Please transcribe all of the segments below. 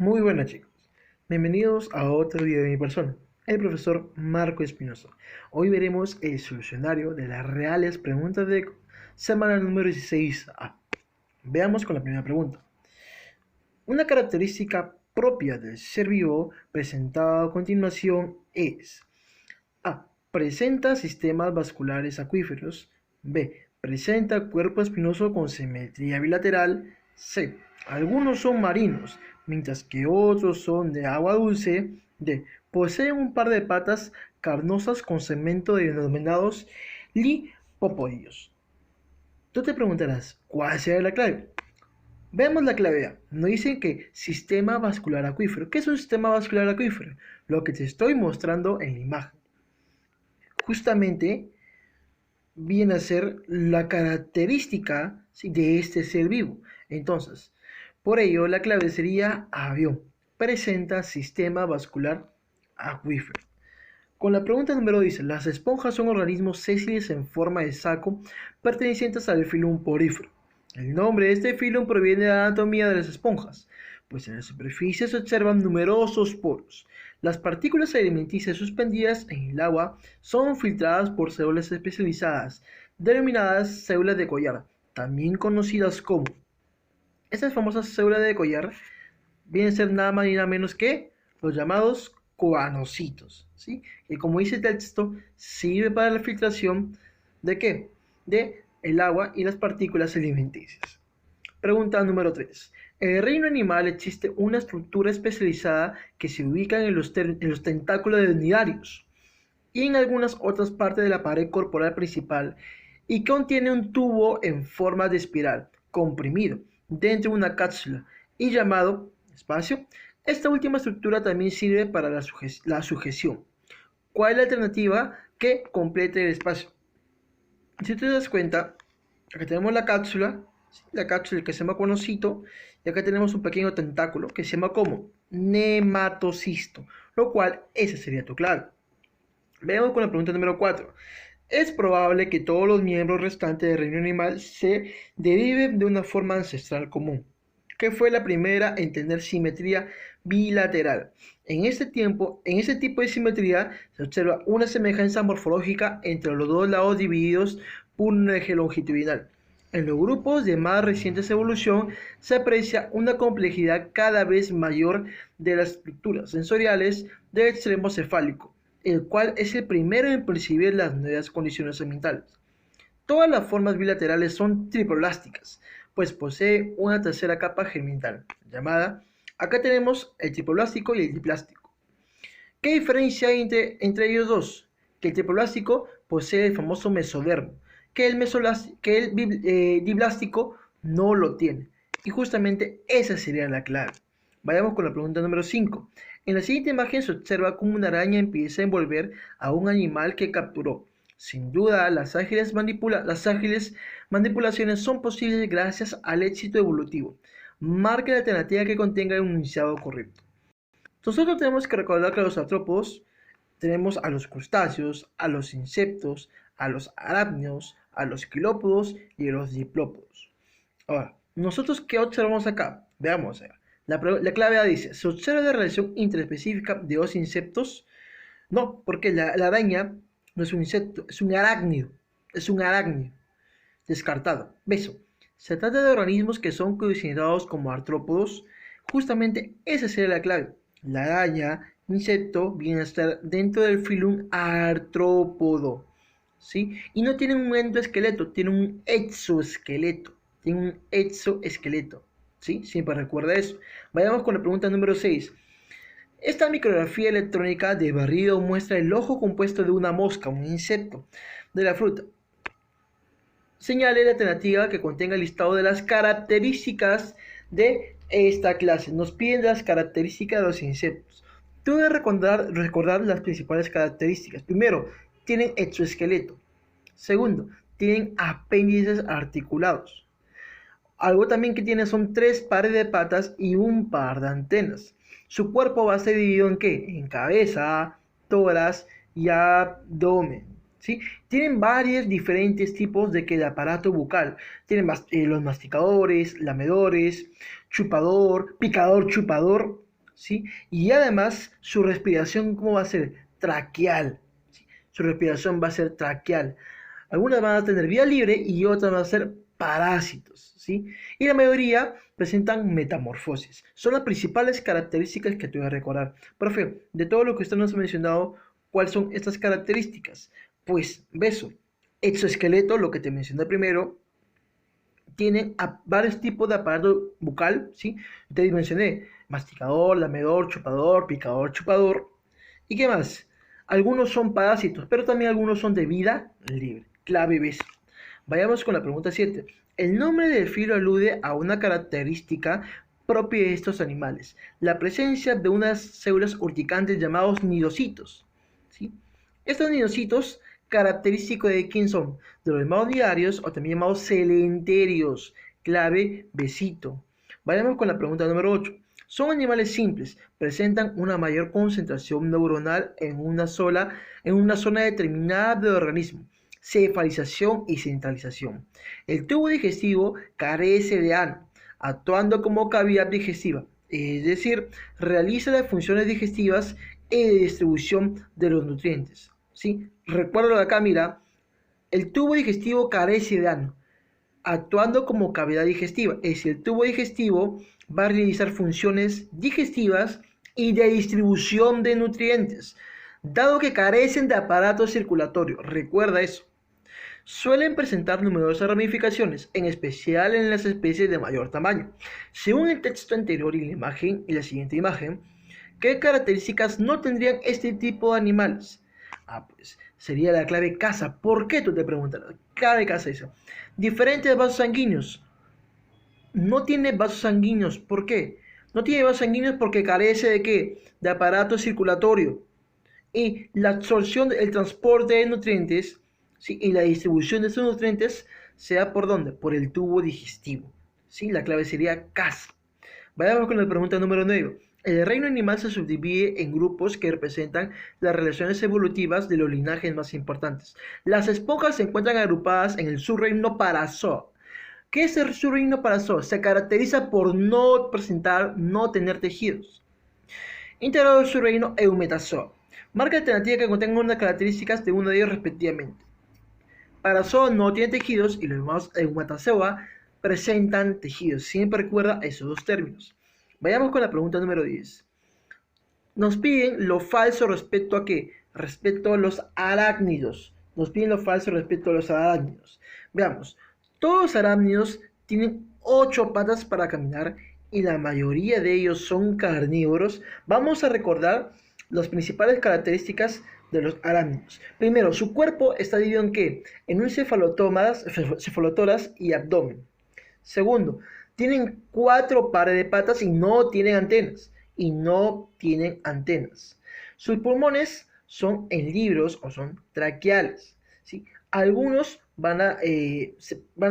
Muy buenas chicos, bienvenidos a otro video de mi persona, el profesor Marco Espinosa. Hoy veremos el solucionario de las reales preguntas de semana número 16A. Veamos con la primera pregunta. Una característica propia del ser vivo presentada a continuación es A. Presenta sistemas vasculares acuíferos. B. Presenta cuerpo espinoso con simetría bilateral. C. Algunos son marinos, mientras que otros son de agua dulce. D. Poseen un par de patas carnosas con segmentos denominados lipopodios. Tú te preguntarás, ¿cuál será la clave? Veamos la clave A. Nos dicen que sistema vascular acuífero. ¿Qué es un sistema vascular acuífero? Lo que te estoy mostrando en la imagen. Justamente viene a ser la característica, ¿sí?, de este ser vivo. Entonces, por ello, la clave sería avión. Presenta sistema vascular acuífero. Con la pregunta número 10, las esponjas son organismos sésiles en forma de saco pertenecientes al filum porífero. El nombre de este filum proviene de la anatomía de las esponjas, pues en la superficie se observan numerosos poros. Las partículas alimenticias suspendidas en el agua son filtradas por células especializadas, denominadas células de collar, también conocidas como. Estas famosas células de collar vienen a ser nada más y nada menos que los llamados coanocitos, ¿sí? Que como dice el texto, sirve para la filtración ¿de qué? De el agua y las partículas alimenticias. Pregunta número 3. En el reino animal existe una estructura especializada que se ubica en los tentáculos de cnidarios y en algunas otras partes de la pared corporal principal y contiene un tubo en forma de espiral comprimido dentro de una cápsula y llamado espacio. Esta última estructura también sirve para la sujeción. ¿Cuál es la alternativa que complete el espacio? Si te das cuenta, acá tenemos la cápsula que se llama conocito, y acá tenemos un pequeño tentáculo que se llama como nematocisto, lo cual esa sería tu clave. Veamos con la pregunta número 4. Es probable que todos los miembros restantes del reino animal se deriven de una forma ancestral común, que fue la primera en tener simetría bilateral. En este tipo de simetría se observa una semejanza morfológica entre los dos lados divididos por un eje longitudinal. En los grupos de más recientes evolución se aprecia una complejidad cada vez mayor de las estructuras sensoriales del extremo cefálico, el cual es el primero en percibir las nuevas condiciones ambientales. Todas las formas bilaterales son triplásticas, pues posee una tercera capa germinal, llamada, acá tenemos el triplástico y el diplástico. ¿Qué diferencia hay entre ellos dos? Que el triplástico posee el famoso mesodermo, que el diplástico no lo tiene. Y justamente esa sería la clave. Vayamos con la pregunta número 5. En la siguiente imagen se observa cómo una araña empieza a envolver a un animal que capturó. Sin duda, las ágiles manipulaciones son posibles gracias al éxito evolutivo. Marque la alternativa que contenga un enunciado correcto. Nosotros tenemos que recordar que los artrópodos tenemos a los crustáceos, a los insectos, a los arácnidos, a los quilópodos y a los diplópodos. Ahora, ¿nosotros qué observamos acá? Veamos. La clave A dice, ¿se observa la relación interespecífica de dos insectos? No, porque la araña no es un insecto, es un arácnido. Es un arácnido. Descartado. Beso. Se trata de organismos que son considerados como artrópodos. Justamente esa sería la clave. La araña, insecto, viene a estar dentro del filum artrópodo, ¿sí? Y no tiene un endoesqueleto, tiene un exoesqueleto. Tiene un exoesqueleto, ¿sí? Siempre recuerda eso. Vayamos con la pregunta número 6. Esta micrografía electrónica de barrido muestra el ojo compuesto de una mosca, un insecto, de la fruta. Señale la alternativa que contenga el listado de las características de esta clase. Nos piden las características de los insectos. Tú debes recordar las principales características. Primero, tienen exoesqueleto. Segundo, tienen apéndices articulados. Algo también que tiene son 3 pares de patas y un par de antenas. Su cuerpo va a ser dividido en ¿qué? En cabeza, tórax y abdomen. ¿Sí? Tienen varios diferentes tipos de aparato bucal. Tienen los masticadores, lamedores, chupador, picador, chupador, ¿sí? Y además su respiración, ¿cómo va a ser? Traqueal, ¿sí? Su respiración va a ser traqueal. Algunas van a tener vía libre y otras van a ser parásitos, ¿sí? Y la mayoría presentan metamorfosis. Son las principales características que te voy a recordar. Profe, de todo lo que usted nos ha mencionado, ¿cuáles son estas características? Pues, beso, exoesqueleto, lo que te mencioné primero, tienen varios tipos de aparato bucal, ¿sí? Te mencioné masticador, lamedor, chupador, picador, chupador. ¿Y qué más? Algunos son parásitos, pero también algunos son de vida libre. Clave B. Vayamos con la pregunta 7. El nombre del filo alude a una característica propia de estos animales, la presencia de unas células urticantes llamados nidocitos, ¿sí? Estos nidocitos, característicos de quién son, de los llamados nidarios o también llamados celenterios, clave besito. Vayamos con la pregunta número 8. Son animales simples, presentan una mayor concentración neuronal en una zona determinada del organismo, cefalización y centralización. El tubo digestivo carece de ano, actuando como cavidad digestiva, es decir, realiza las funciones digestivas y de distribución de los nutrientes. ¿Sí? Recuerdo de acá, mira, el tubo digestivo carece de ano, actuando como cavidad digestiva. Es decir, el tubo digestivo va a realizar funciones digestivas y de distribución de nutrientes, dado que carecen de aparato circulatorio. Recuerda eso. Suelen presentar numerosas ramificaciones, en especial en las especies de mayor tamaño. Según el texto anterior y la imagen y la siguiente imagen, ¿qué características no tendrían este tipo de animales? Pues sería la clave casa. ¿Por qué? Tú te preguntarás. Clave casa eso. Diferentes vasos sanguíneos. No tiene vasos sanguíneos. ¿Por qué? No tiene vasos sanguíneos porque carece de qué? De aparato circulatorio. Y la absorción, el transporte de nutrientes, ¿sí? Y la distribución de esos nutrientes se da por dónde? Por el tubo digestivo. ¿Sí? La clave sería casa. Vayamos con la pregunta número 9. El reino animal se subdivide en grupos que representan las relaciones evolutivas de los linajes más importantes. Las esponjas se encuentran agrupadas en el subreino Parazoa. ¿Qué es el subreino Parazoa? Se caracteriza por no presentar, no tener tejidos. Integrado el subreino Eumetazoa. Marca alternativa que contenga unas características de uno de ellos respectivamente. Parazoa no tiene tejidos y los demás Eumetazoa presentan tejidos. Siempre recuerda esos dos términos. Vayamos con la pregunta número 10. Nos piden lo falso respecto a qué? Respecto a los arácnidos. Nos piden lo falso respecto a los arácnidos. Veamos. Todos los arácnidos tienen 8 patas para caminar y la mayoría de ellos son carnívoros. Vamos a recordar las principales características de los arácnidos. Primero, su cuerpo está dividido en qué? En un cefalotórax y abdomen. Segundo, tienen 4 pares de patas y no tienen antenas. Sus pulmones son en libros o son traqueales, ¿sí? Algunos van a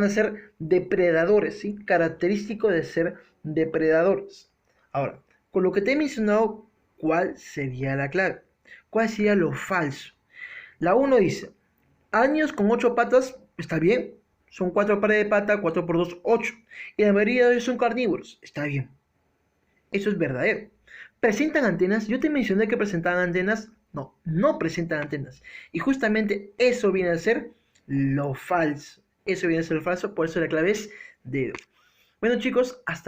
ser depredadores, ¿sí? Característico de ser depredadores. Ahora, con lo que te he mencionado, ¿cuál sería la clave? ¿Cuál sería lo falso? La uno dice, años con 8 patas, está bien, son 4 pares de pata, 4 por 2, 8. Y la mayoría de ellos son carnívoros, está bien. Eso es verdadero. ¿Presentan antenas? Yo te mencioné que presentaban antenas. No, no presentan antenas. Y justamente eso viene a ser lo falso. Eso viene a ser lo falso, por eso la clave es dedo. Bueno chicos, hasta